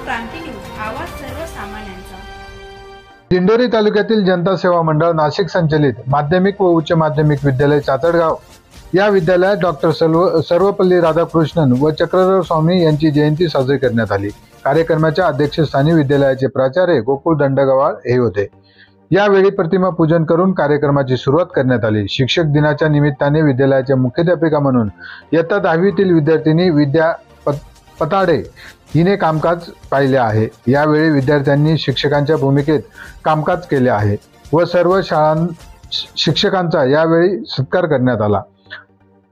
क्रांती news, आवाज सर्वसामान्यांचा। दिंडोरी तालुक्यातील जनता सेवा मंडळ नाशिक संचलित माध्यमिक व उच्च माध्यमिक विद्यालय चाचडगाव या विद्यालयात डॉक्टर सर्वपल्ली राधाकृष्णन व चक्रधर स्वामी यांची जयंती साजरी करण्यात आली। कार्यक्रमाच्या अध्यक्षस्थानी विद्यालयाचे प्राचार्य गोकुळ दंडगवाळ हे होते। यावेळी प्रतिमा पूजन करून कार्यक्रमाची सुरुवात करण्यात आली। शिक्षक दिनाच्या निमित्ताने विद्यालयाच्या मुख्याध्यापिका म्हणून इयत्ता 10वीतील विद्यार्थिनी विद्या पताडे हिने कामकाज पाहिले आहे। यावेळी विद्यार्थ्यांनी शिक्षकांच्या भूमिकेत कामकाज केले आहे व सर्व शिक्षकांचा यावेळी सत्कार करण्यात आला।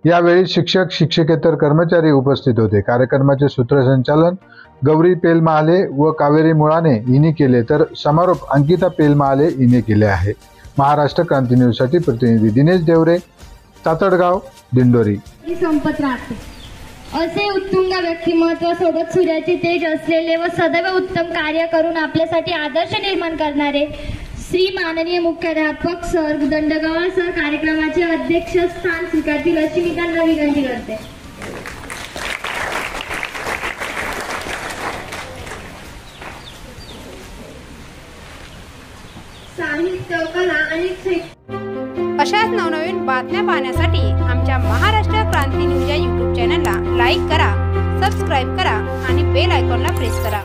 यावेळी शिक्षक शिक्षकेतर कर्मचारी उपस्थित होते। कार्यक्रमाचे सूत्रसंचालन गौरी पेलमाले व कावेरी मुळाने हिने केले तर समारोप अंकिता पेलमाले हिने केले आहे। महाराष्ट्र क्रांती न्यूज साठी प्रतिनिधी दिनेश देवरे, चाचडगाव, दिंडोरी। संपत राहते असे उत्तुंग व्यक्तिमत्व सोबत सूर्याचे तेज असलेले व सदैव उत्तम कार्य करून आपल्यासाठी आदर्श निर्माण करणारे श्री माननीय मुख्याध्यापक सर दंडगवाळ सर कार्यक्रमाचे अध्यक्षस्थान स्वीकारतील अशी मी त्यांना विनंती करते। साहित्य, कला आणि अशाच नवनवीन बातम्या पाहण्यासाठी आमच्या महाराष्ट्र क्रांती न्यूज या YouTube चॅनलला लाईक करा, सबस्क्राईब करा आणि बेल आयकॉनला प्रेस करा।